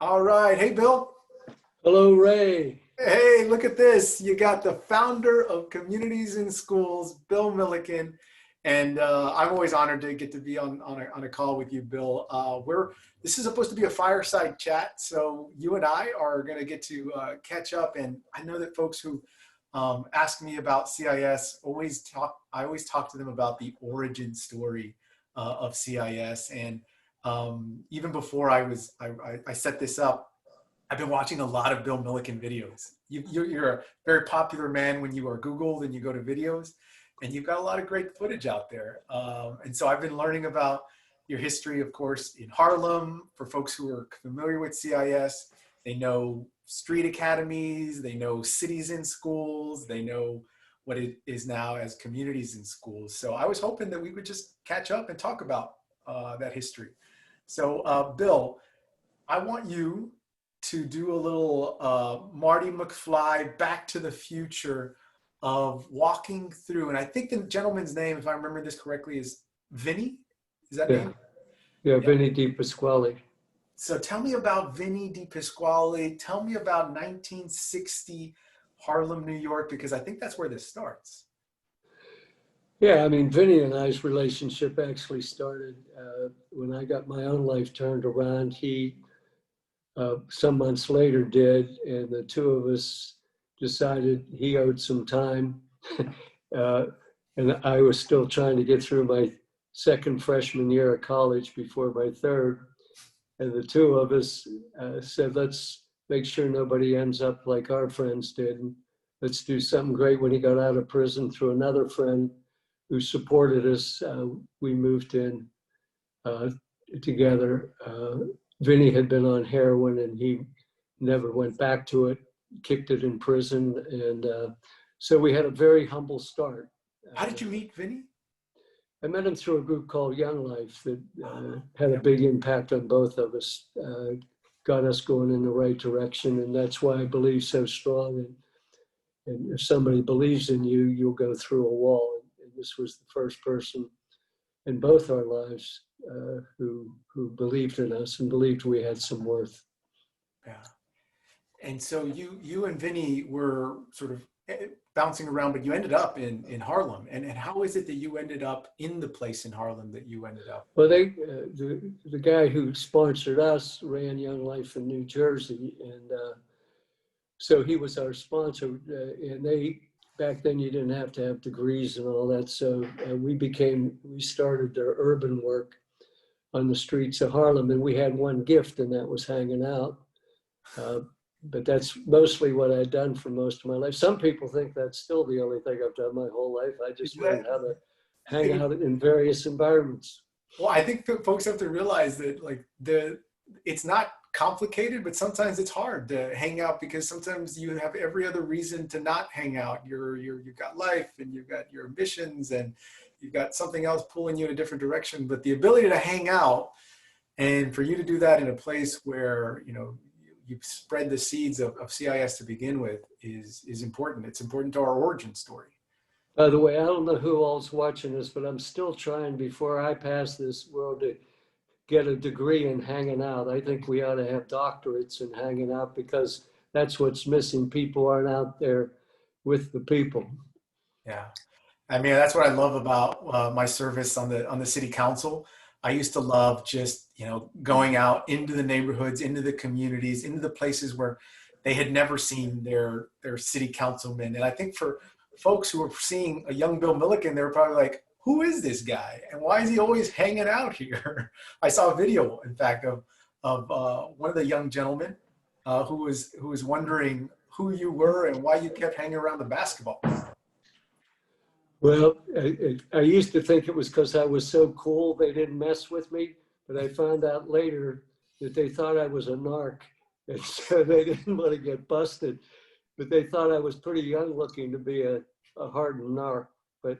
All right. Hey, Bill. Hello, Ray. Hey, look at this. You got the founder of Communities in Schools, Bill Milliken. And I'm always honored to get to be on a call with you, Bill. This is supposed to be a fireside chat. So you and I are going to get to catch up. And I know that folks who ask me about CIS I always talk to them about the origin story of CIS. And even before I set this up, I've been watching a lot of Bill Milliken videos. You're a very popular man when you are Googled and you go to videos, and you've got a lot of great footage out there. And so I've been learning about your history, of course, in Harlem. For folks who are familiar with CIS, they know street academies, they know cities in schools, they know what it is now as communities in schools. So I was hoping that we would just catch up and talk about that history. So Bill, I want you to do a little Marty McFly Back to the Future of walking through, and I think the gentleman's name, if I remember this correctly, is Vinny. Is that Yeah, name? yeah, Yeah. Vinny Di Pasquale. So tell me about Vinny Di Pasquale. Tell me about 1960 Harlem, New York, because I think that's where this starts. Yeah, I mean, Vinny and I's relationship actually started when I got my own life turned around. He, some months later, did, and the two of us decided he owed some time. uh, and I was still trying to get through my second freshman year of college before my third. And the two of us said, let's make sure nobody ends up like our friends did. And let's do something great. When he got out of prison, through another friend who supported us, we moved in uh, together. Vinny had been on heroin and he never went back to it, kicked it in prison. And so we had a very humble start. How did you meet Vinny? I met him through a group called Young Life that had a Yeah. big impact on both of us, got us going in the right direction. And that's why I believe so strong. And if somebody believes in you, you'll go through a wall. And this was the first person in both our lives who believed in us and believed we had some worth. Yeah. And so you and Vinny were sort of bouncing around, but you ended up in Harlem. And how is it that you ended up in the place in Harlem that you ended up? Well, the guy who sponsored us ran Young Life in New Jersey, and so he was our sponsor. And they back then you didn't have to have degrees and all that. So we started their urban work on the streets of Harlem, and we had one gift, and that was hanging out. Uh, but that's mostly what I'd done for most of my life. Some people think that's still the only thing I've done my whole life. I just learned how to hang out in various environments. Well, I think that folks have to realize that it's not complicated, but sometimes it's hard to hang out because sometimes you have every other reason to not hang out. You've got life and you've got your ambitions and you've got something else pulling you in a different direction. But the ability to hang out and for you to do that in a place where, you spread the seeds of CIS to begin with is important. It's important to our origin story. By the way, I don't know who all's watching this, but I'm still trying before I pass this world to get a degree in hanging out. I think we ought to have doctorates in hanging out because that's what's missing. People aren't out there with the people. Yeah. I mean, that's what I love about my service on the city council. I used to love just, going out into the neighborhoods, into the communities, into the places where they had never seen their city councilmen. And I think for folks who were seeing a young Bill Milliken, they were probably like, who is this guy? And why is he always hanging out here? I saw a video, in fact, of one of the young gentlemen who was wondering who you were and why you kept hanging around the basketball. Well, I used to think it was because I was so cool they didn't mess with me, but I found out later that they thought I was a narc, and so they didn't want to get busted. But they thought I was pretty young looking to be a hardened narc. But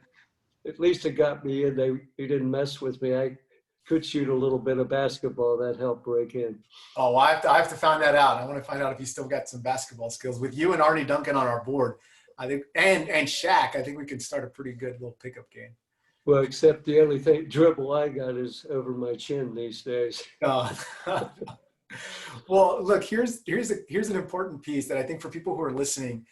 at least it got me in. They didn't mess with me. I could shoot a little bit of basketball. That helped break in. Oh, well, I have to find that out. I want to find out if he's still got some basketball skills. With you and Arnie Duncan on our board, I think, and Shaq, I think we can start a pretty good little pickup game. Well, except the only dribble I got is over my chin these days. Uh, Well, look, here's an important piece that I think for people who are listening,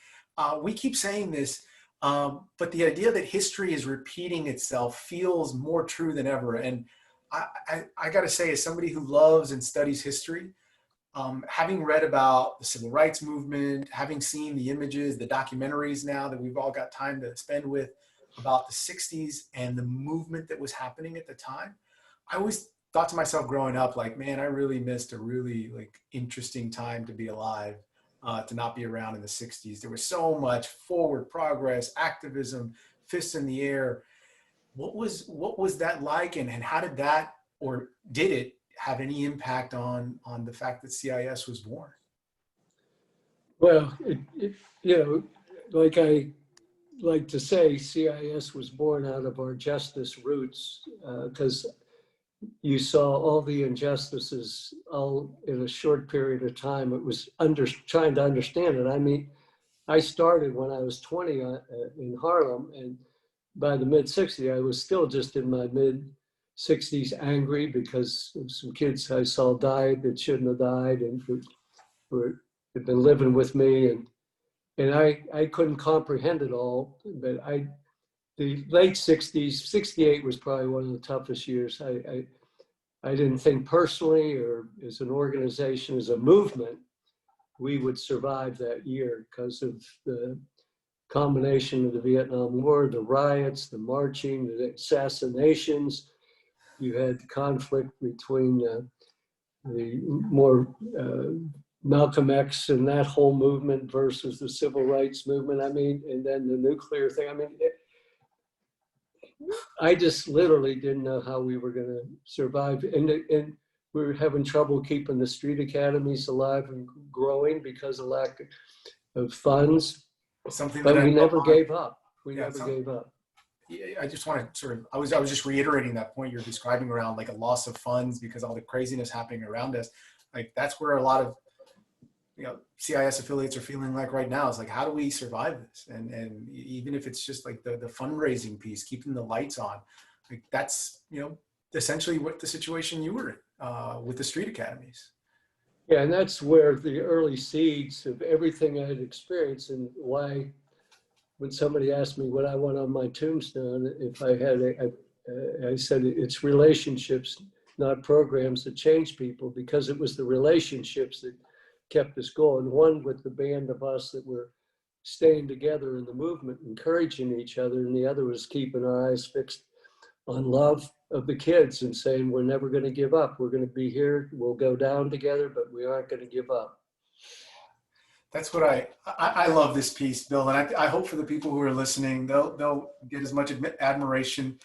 we keep saying this, but the idea that history is repeating itself feels more true than ever. And I got to say, as somebody who loves and studies history, having read about the civil rights movement, having seen the images, the documentaries now that we've all got time to spend with about the 60s and the movement that was happening at the time, I always thought to myself growing up, like, man, I really missed a really like interesting time to be alive, to not be around in the 60s. There was so much forward progress, activism, fists in the air. What was that like, and how did that, or did it have any impact on the fact that CIS was born? Well, you know, like I like to say, CIS was born out of our justice roots because you saw all the injustices all in a short period of time. It was trying to understand it. I mean, I started when I was 20 in Harlem, and by the mid 60s, I was still just in my mid 60s, angry because of some kids I saw died that shouldn't have died, and who had been living with me, and I couldn't comprehend it all. But the late 60s, 68 was probably one of the toughest years. I didn't think personally or as an organization, as a movement, we would survive that year because of the combination of the Vietnam War, the riots, the marching, the assassinations. You had the conflict between the more Malcolm X and that whole movement versus the civil rights movement. I mean, and then the nuclear thing. I mean, I just literally didn't know how we were going to survive. And we were having trouble keeping the street academies alive and growing because of lack of funds. Something that But we never gave up. We yeah, never gave up. I just want to sort of, I was just reiterating that point you're describing around like a loss of funds because all the craziness happening around us. Like that's where a lot of, CIS affiliates are feeling like right now. It's like, how do we survive this? And even if it's just like the fundraising piece, keeping the lights on, like that's, essentially what the situation you were in with the street academies. Yeah, and that's where the early seeds of everything I had experienced, and why when somebody asked me what I want on my tombstone, if I had I said it's relationships, not programs that change people, because it was the relationships that kept us going. One with the band of us that were staying together in the movement, encouraging each other, and the other was keeping our eyes fixed on love of the kids and saying, we're never going to give up. We're going to be here. We'll go down together, but we aren't going to give up. That's what I love this piece, Bill, and I hope for the people who are listening, they'll get as much admiration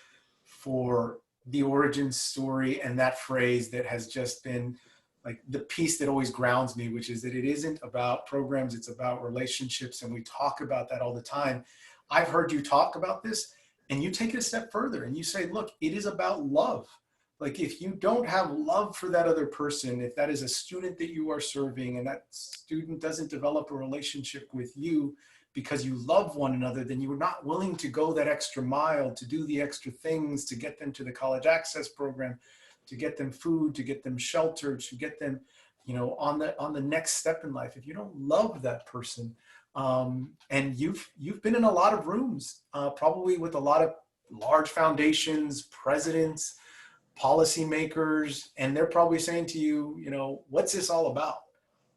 for the origin story and that phrase that has just been like the piece that always grounds me, which is that it isn't about programs, it's about relationships, and we talk about that all the time. I've heard you talk about this, and you take it a step further and you say, look, it is about love. Like if you don't have love for that other person, if that is a student that you are serving and that student doesn't develop a relationship with you because you love one another, then you are not willing to go that extra mile, to do the extra things, to get them to the college access program, to get them food, to get them shelter, to get them, on the next step in life. If you don't love that person, and you've been in a lot of rooms, probably with a lot of large foundations, presidents, policymakers, and they're probably saying to you, what's this all about?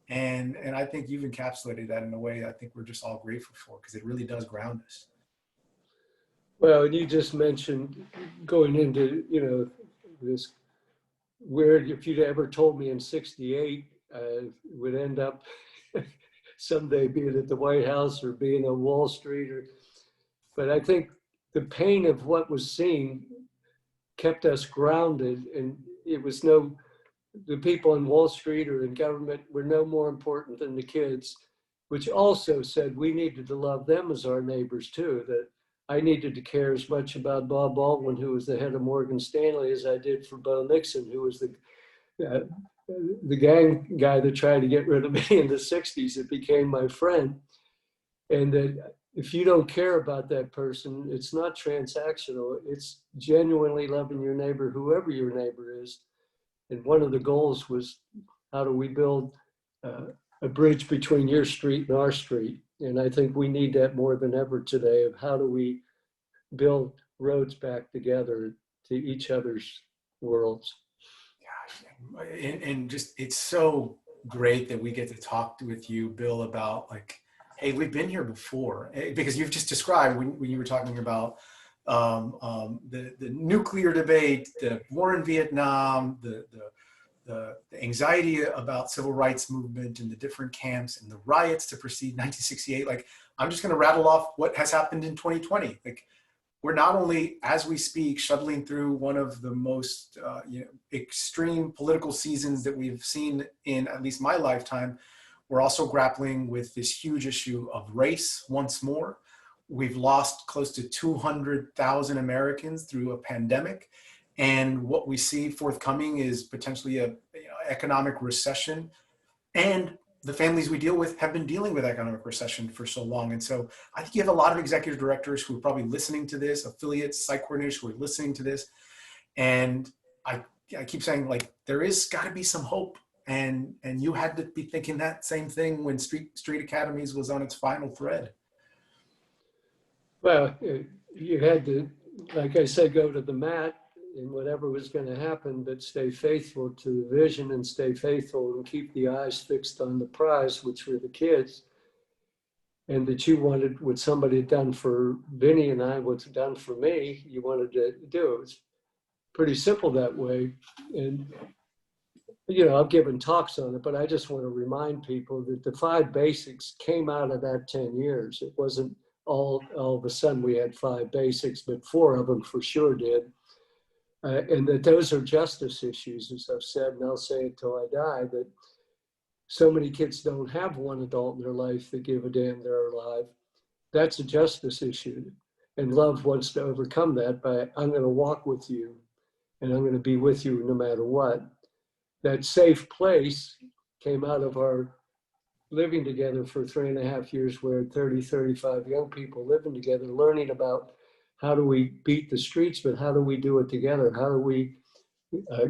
And I think you've encapsulated that in a way I think we're just all grateful for, because it really does ground us. Well, you just mentioned going into, this weird, if you'd ever told me in 68, would end up someday being at the White House or being on Wall Street, but I think the pain of what was seen kept us grounded, and it was the people on Wall Street or in government were no more important than the kids, which also said we needed to love them as our neighbors too, that I needed to care as much about Bob Baldwin, who was the head of Morgan Stanley, as I did for Bo Nixon, who was the gang guy that tried to get rid of me in the 60s. It became my friend. And that if you don't care about that person, it's not transactional. It's genuinely loving your neighbor, whoever your neighbor is. And one of the goals was How do we build a bridge between your street and our street? And I think we need that more than ever today, of how do we build roads back together to each other's worlds. Gosh, and just it's so great that we get to talk with you, Bill, about like, hey, we've been here before, because you've just described when you were talking about the nuclear debate, the war in Vietnam, the anxiety about civil rights movement and the different camps and the riots to precede 1968. Like, I'm just going to rattle off what has happened in 2020. Like, we're not only, as we speak, shuttling through one of the most extreme political seasons that we've seen in at least my lifetime, we're also grappling with this huge issue of race once more. We've lost close to 200,000 Americans through a pandemic. And what we see forthcoming is potentially a economic recession. And the families we deal with have been dealing with economic recession for so long. And so I think you have a lot of executive directors who are probably listening to this, affiliates, psych coordinators who are listening to this. And I keep saying, like, there is got to be some hope. And you had to be thinking that same thing when Street Academies was on its final thread. Well, you had to, like I said, go to the mat and whatever was going to happen, but stay faithful to the vision and stay faithful and keep the eyes fixed on the prize, which were the kids. And that you wanted what somebody had done for Vinny and I, what's done for me, you wanted to do. It was pretty simple that way. And, I've given talks on it, but I just want to remind people that the 5 basics came out of that 10 years. It wasn't all of a sudden we had 5 basics, but 4 of them for sure did. And that those are justice issues, as I've said, and I'll say it till I die, that so many kids don't have one adult in their life that give a damn they're alive. That's a justice issue. And love wants to overcome that by, I'm going to walk with you and I'm going to be with you no matter what. That safe place came out of our living together for 3.5 years, where 30, 35 young people living together, learning about how do we beat the streets, but how do we do it together? How do we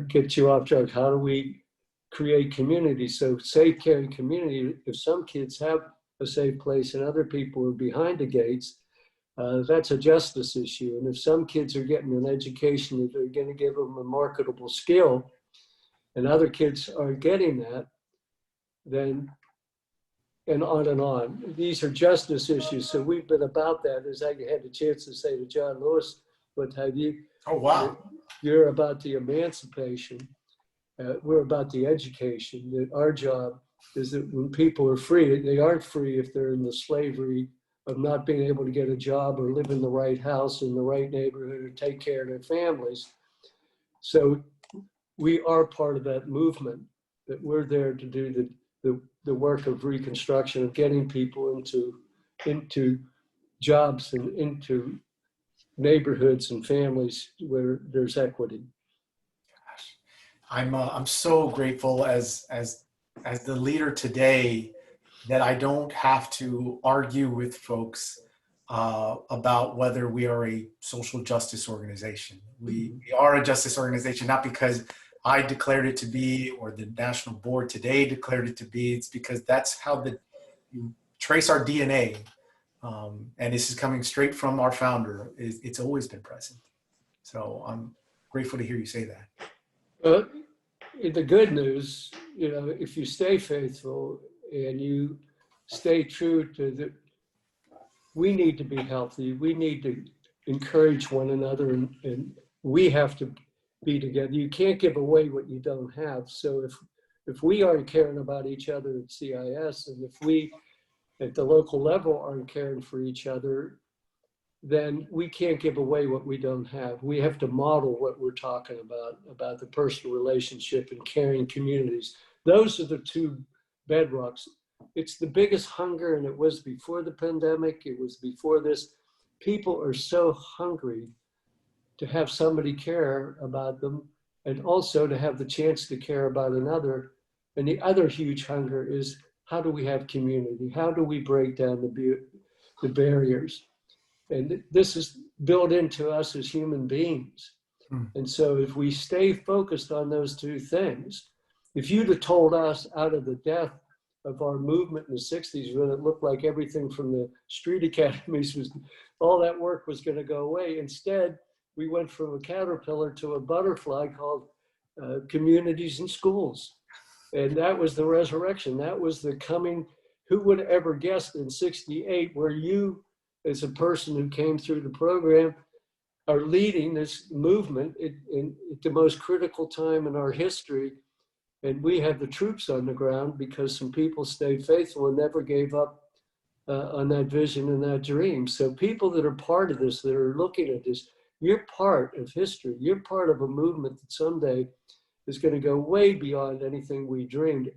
get you off drugs? How do we create community? So safe, caring community, if some kids have a safe place and other people are behind the gates, that's a justice issue. And if some kids are getting an education that are going to give them a marketable skill, and other kids are getting that, then, and on and on. These are justice issues. So we've been about that, as I had the chance to say to John Lewis, but have you? Oh, wow. You're about the emancipation. We're about the education. That our job is that when people are free, they aren't free if they're in the slavery of not being able to get a job or live in the right house in the right neighborhood or take care of their families. So we are part of that movement, that we're there to do the work of reconstruction, of getting people into jobs and into neighborhoods and families where there's equity. I'm so grateful as the leader today that I don't have to argue with folks about whether we are a social justice organization. We are a justice organization, not because I declared it to be or the national board today declared it to be. It's because that's how you trace our DNA. And this is coming straight from our founder. It's always been present. So I'm grateful to hear you say that. Well, the good news, if you stay faithful and you stay true to we need to be healthy. We need to encourage one another, and we have to be together. You can't give away what you don't have. So if we aren't caring about each other at CIS, and if we at the local level aren't caring for each other, then we can't give away what we don't have. We have to model what we're talking about the personal relationship and caring communities. Those are the 2 bedrocks. It's the biggest hunger, and it was before the pandemic, it was before this. People are so hungry to have somebody care about them, and also to have the chance to care about another. And the other huge hunger is, how do we have community? How do we break down the barriers? And this is built into us as human beings. And so if we stay focused on those 2 things, if you'd have told us out of the death of our movement in the 60s, when it looked like everything from the street academies was, all that work was going to go away. Instead, we went from a caterpillar to a butterfly called communities and schools. And that was the resurrection. That was the coming. Who would have ever guessed in 68, where you, as a person who came through the program, are leading this movement at the most critical time in our history. And we have the troops on the ground because some people stayed faithful and never gave up on that vision and that dream. So people that are part of this, that are looking at this, you're part of history. You're part of a movement that someday is going to go way beyond anything we dreamed.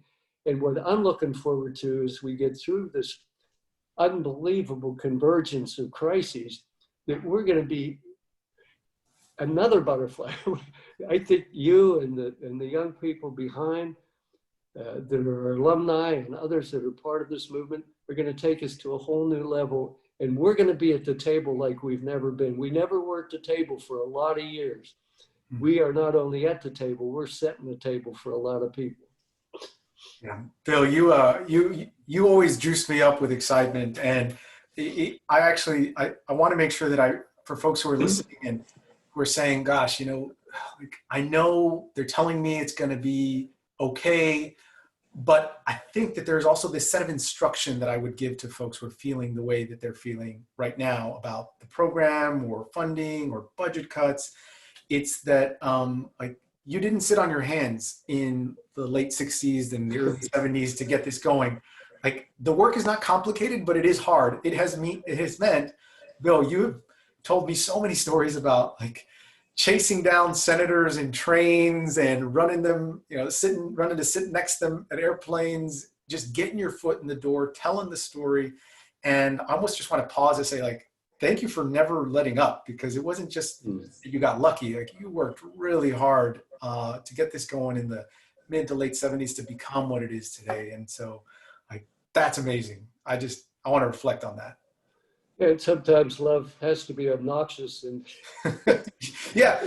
And what I'm looking forward to is we get through this unbelievable convergence of crises, that we're going to be another butterfly. I think you and the young people behind that are alumni and others that are part of this movement are going to take us to a whole new level. And we're going to be at the table like we've never been. We never were at the table for a lot of years. We are not only at the table, we're setting the table for a lot of people. Yeah, Bill, you always juice me up with excitement, and I want to make sure that for folks who are listening and who are saying, "Gosh, like, I know they're telling me it's going to be okay," but I think that there's also this set of instruction that I would give to folks who are feeling the way that they're feeling right now about the program or funding or budget cuts. It's that like, you didn't sit on your hands in the late 60s and the early 70s to get this going. Like, the work is not complicated, but it is hard. It has meant, Bill, you have told me so many stories about like chasing down senators in trains and running to sit next to them at airplanes, just getting your foot in the door, telling the story. And I almost just want to pause and say, like, thank you for never letting up, because it wasn't just that you got lucky. Like, you worked really hard to get this going in the mid to late 70s to become what it is today. And so, like, that's amazing. I want to reflect on that. And sometimes love has to be obnoxious and yeah.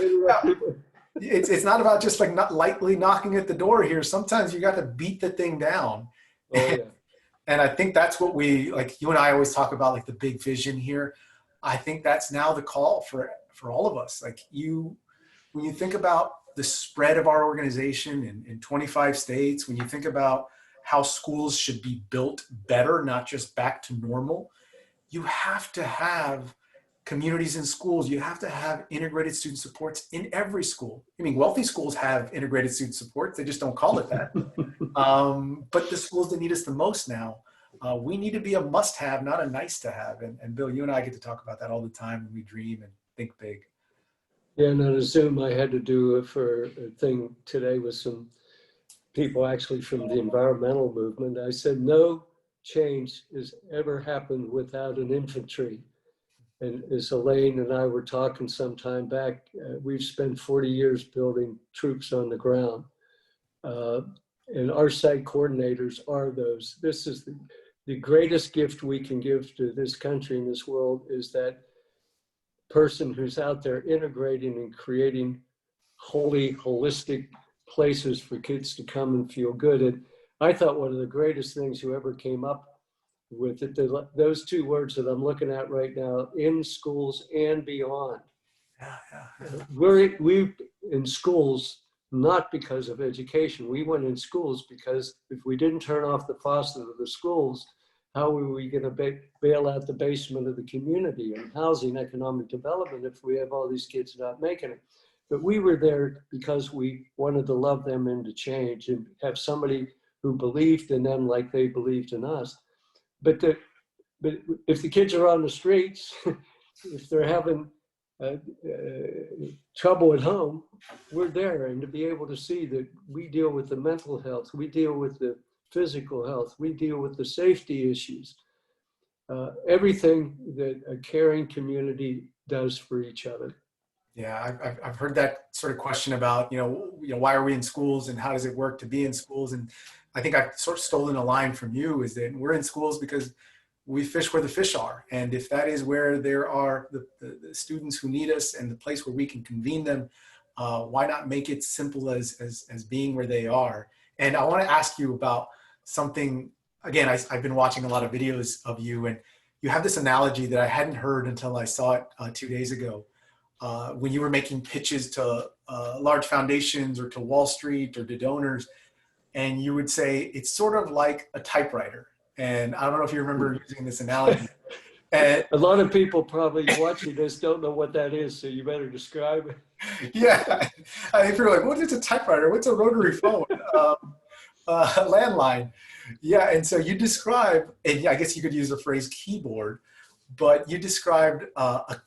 It's not about just like not lightly knocking at the door here. Sometimes you got to beat the thing down. Oh, yeah. And I think that's what you and I always talk about, like the big vision here. I think that's now the call for all of us. Like, when you think about the spread of our organization in 25 states, when you think about how schools should be built better, not just back to normal, you have to have communities in schools. You have to have integrated student supports in every school. I mean, wealthy schools have integrated student supports. They just don't call it that. But the schools that need us the most now, we need to be a must-have, not a nice-to-have. And Bill, you and I get to talk about that all the time when we dream and think big. Yeah, and on a Zoom I had to do for a thing today with some people actually from the environmental movement. I said, no change has ever happened without an infantry. And as Elaine and I were talking some time back, we've spent 40 years building troops on the ground. And our site coordinators are those. This is the greatest gift we can give to this country and this world, is that person who's out there integrating and creating holistic places for kids to come and feel good. And I thought one of the greatest things who ever came up with it, those two words that I'm looking at right now, in schools and beyond. Yeah. We're in schools, not because of education. We went in schools because if we didn't turn off the faucet of the schools, how were we going to bail out the basement of the community and housing, economic development if we have all these kids not making it? But we were there because we wanted to love them into change and have somebody who believed in them like they believed in us. But if the kids are on the streets, if they're having trouble at home, we're there. And to be able to see that we deal with the mental health, we deal with the physical health, we deal with the safety issues, everything that a caring community does for each other. Yeah, I've heard that sort of question about, why are we in schools and how does it work to be in schools? And I think I've sort of stolen a line from you, is that we're in schools because we fish where the fish are. And if that is where there are the students who need us and the place where we can convene them, why not make it simple as being where they are? And I want to ask you about something. Again, I've been watching a lot of videos of you, and you have this analogy that I hadn't heard until I saw it 2 days ago. When you were making pitches to large foundations or to Wall Street or to donors, and you would say it's sort of like a typewriter. And I don't know if you remember using this analogy. And A lot of people probably watching this don't know what that is, so you better describe it. yeah, I think people are like, what is a typewriter? What's a rotary phone? Landline. Yeah, and so you describe, and I guess you could use the phrase keyboard, but you described a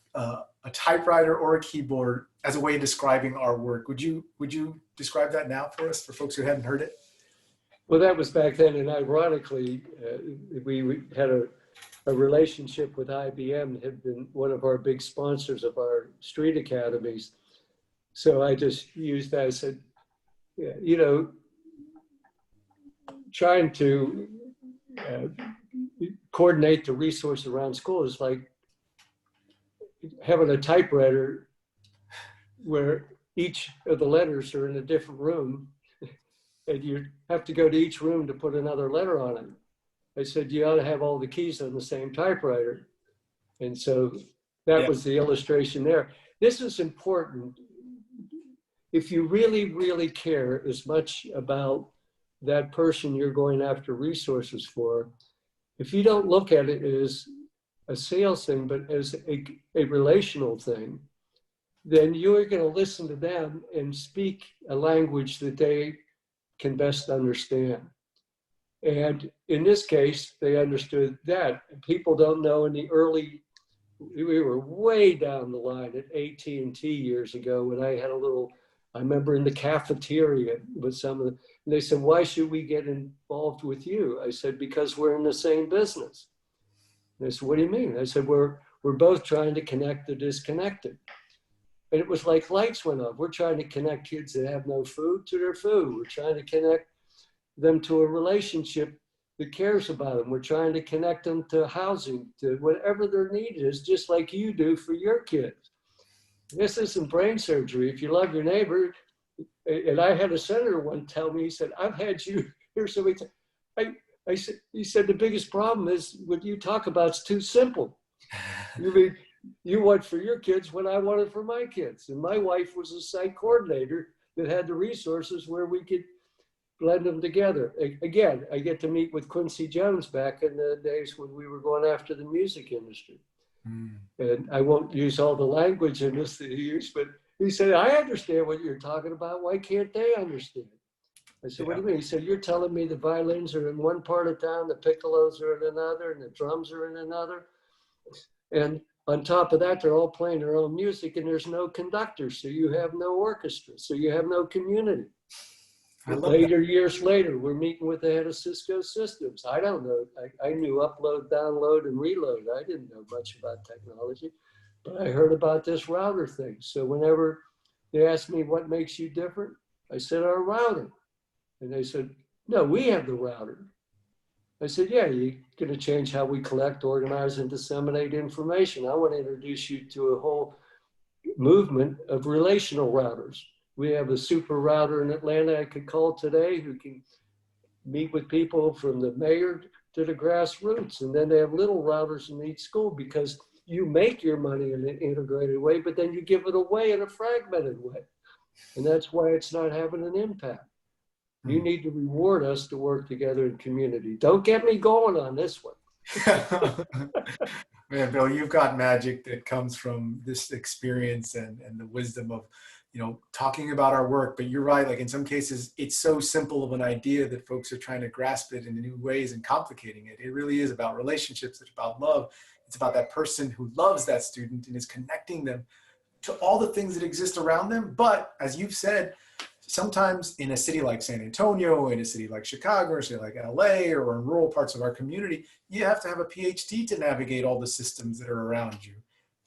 typewriter or a keyboard as a way of describing our work. Would you describe that now for us, for folks who hadn't heard it? Well, that was back then, and ironically, we had a relationship with IBM, had been one of our big sponsors of our street academies. So I just used that. I said, yeah, you know, trying to coordinate the resource around school is like having a typewriter where each of the letters are in a different room, and you have to go to each room to put another letter on it. I said, you ought to have all the keys on the same typewriter. And so that was the illustration there. This is important. If you really, really care as much about that person you're going after resources for, if you don't look at it as a sales thing, but as a relational thing, then you're going to listen to them and speak a language that they can best understand. And in this case, they understood that. People don't know in the early, we were way down the line at AT&T years ago when I had a little, I remember in the cafeteria with some of the, and they said, why should we get involved with you? I said, because we're in the same business. And they said, what do you mean? I said, we're both trying to connect the disconnected. And it was like lights went off. We're trying to connect kids that have no food to their food. We're trying to connect them to a relationship that cares about them. We're trying to connect them to housing, to whatever their need is, just like you do for your kids. This isn't brain surgery. If you love your neighbor, and I had a senator one tell me, he said, I've had you here so many times. I said, he said, the biggest problem is what you talk about is too simple. You mean, you want for your kids what I wanted for my kids. And my wife was a site coordinator that had the resources where we could blend them together. Again, I get to meet with Quincy Jones back in the days when we were going after the music industry. And I won't use all the language in this that he used, but he said, I understand what you're talking about. Why can't they understand? I said, what do you mean? He said, you're telling me the violins are in one part of town, the piccolos are in another, and the drums are in another. And on top of that, they're all playing their own music, and there's no conductor, so you have no orchestra, so you have no community. Years later, we're meeting with the head of Cisco Systems. I don't know. I knew upload, download, and reload. I didn't know much about technology, but I heard about this router thing. So whenever they asked me what makes you different, I said, our router. And they said, no, we have the router. I said, yeah, you're going to change how we collect, organize, and disseminate information. I want to introduce you to a whole movement of relational routers. We have a super router in Atlanta I could call today who can meet with people from the mayor to the grassroots. And then they have little routers in each school because you make your money in an integrated way, but then you give it away in a fragmented way. And that's why it's not having an impact. You need to reward us to work together in community. Don't get me going on this one. Man, Bill, you've got magic that comes from this experience and the wisdom of, talking about our work. But you're right, like in some cases, it's so simple of an idea that folks are trying to grasp it in new ways and complicating it. It really is about relationships. It's about love. It's about that person who loves that student and is connecting them to all the things that exist around them. But as you've said, sometimes in a city like San Antonio, in a city like Chicago, or a city like LA, or in rural parts of our community, you have to have a PhD to navigate all the systems that are around you.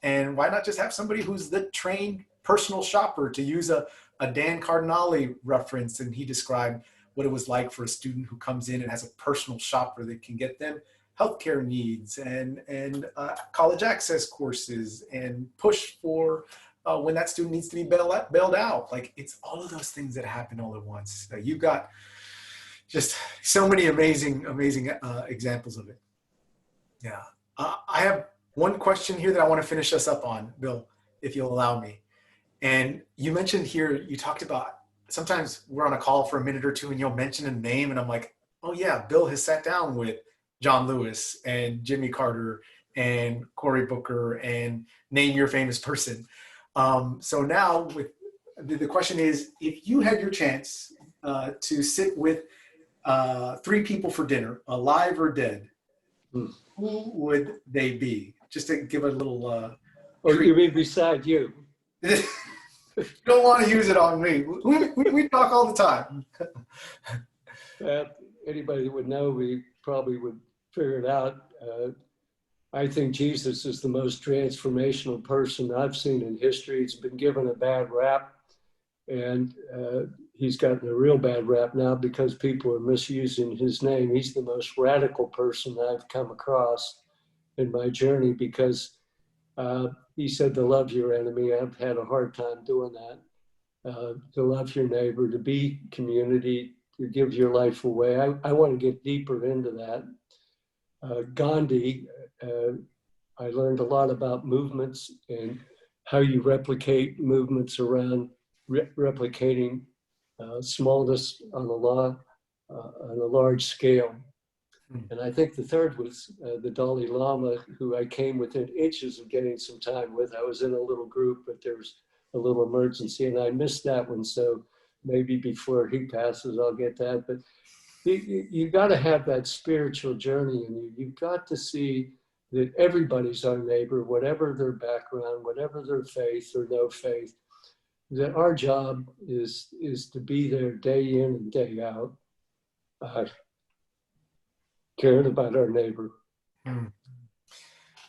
And why not just have somebody who's the trained personal shopper, to use a Dan Cardinale reference? And he described what it was like for a student who comes in and has a personal shopper that can get them healthcare needs and college access courses and push for when that student needs to be bailed out. Like, it's all of those things that happen all at once. You've got just so many amazing examples of it. Yeah. I have one question here that I want to finish us up on, Bill, if you'll allow me. And you mentioned here, you talked about sometimes we're on a call for a minute or two and you'll mention a name and I'm like, oh yeah, Bill has sat down with John Lewis and Jimmy Carter and Cory Booker and name your famous person. So now with the question is, if you had your chance to sit with 3 people for dinner, alive or dead, who would they be? Just to give a little Oh, you mean beside you? You don't want to use it on me. We talk all the time. Anybody that would know me probably would figure it out. I think Jesus is the most transformational person I've seen in history. He's been given a bad rap, and he's gotten a real bad rap now because people are misusing his name. He's the most radical person I've come across in my journey because he said to love your enemy. I've had a hard time doing that. To love your neighbor, to be community, to give your life away. I want to get deeper into that. Gandhi, I learned a lot about movements and how you replicate movements around replicating smallness on a large scale. And I think the third was the Dalai Lama, who I came within inches of getting some time with. I was in a little group, but there was a little emergency and I missed that one. So maybe before he passes, I'll get that. But you got to have that spiritual journey in you. You've got to see that everybody's our neighbor, whatever their background, whatever their faith or no faith, that our job is to be there day in and day out, caring about our neighbor.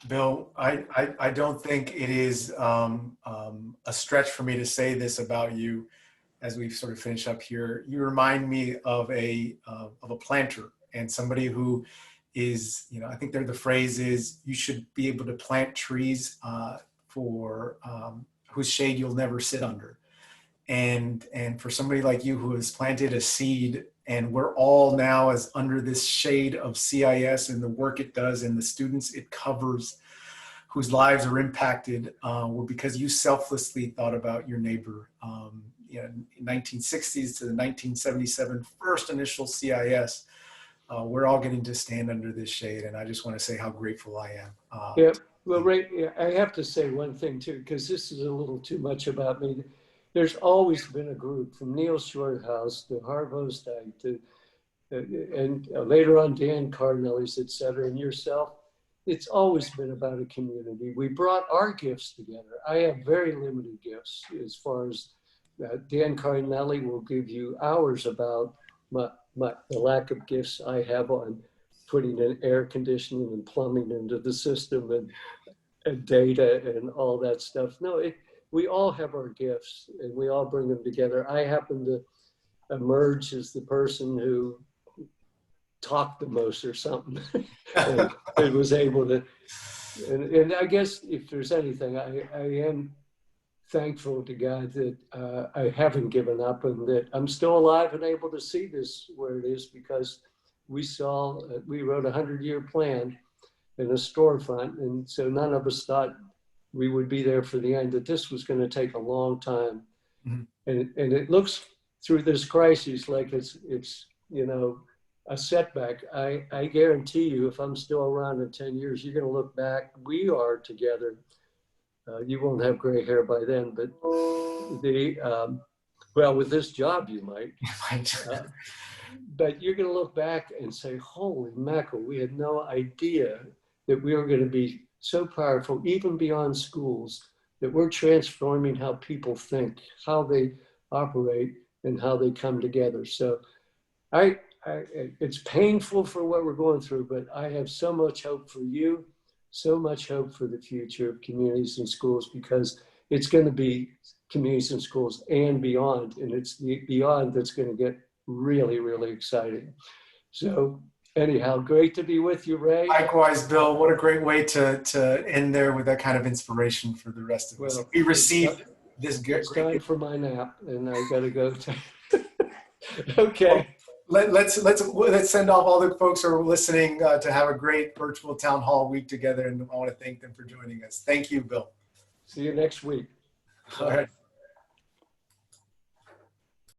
Bill, I don't think it is a stretch for me to say this about you as we sort of finish up here. You remind me of a planter and somebody who is, I think the phrase is you should be able to plant trees for whose shade you'll never sit under. And for somebody like you who has planted a seed, and we're all now as under this shade of CIS and the work it does and the students it covers whose lives are impacted were because you selflessly thought about your neighbor. In 1960s to the 1977 first initial CIS, we're all getting to stand under this shade. And I just want to say how grateful I am. Yeah, well, Ray, I have to say one thing too, because this is a little too much about me. There's always been a group from Neil Shorthouse to Harv Ostag to, and later on Dan Cardinellis, et cetera, and yourself. It's always been about a community. We brought our gifts together. I have very limited gifts as far as Dan Cardinelli will give you hours about the lack of gifts I have on putting in air conditioning and plumbing into the system and data and all that stuff. No, we all have our gifts and we all bring them together. I happen to emerge as the person who talked the most or something and was able to, and I guess if there's anything, I am thankful to God that I haven't given up and that I'm still alive and able to see this where it is, because we wrote a 100-year plan in a storefront. And so none of us thought we would be there for the end, that this was going to take a long time. Mm-hmm. And it looks through this crisis like it's a setback. I guarantee you, if I'm still around in 10 years, you're going to look back. We are together. You won't have gray hair by then, but with this job you might. But you're going to look back and say, holy mackerel, we had no idea that we were going to be so powerful, even beyond schools, that we're transforming how people think, how they operate, and how they come together. So it's painful for what we're going through, but I have so much hope for you, so much hope for the future of communities and schools, because it's going to be communities and schools and beyond. And it's the beyond that's going to get really, really exciting. So anyhow, great to be with you, Ray. Likewise, Bill. What a great way to end there with that kind of inspiration for the rest of us. We received this. It's time for my nap, and I got to go. Okay. let's send off all the folks who are listening to have a great virtual town hall week together. And I want to thank them for joining us. Thank you, Bill. See you next week. All right.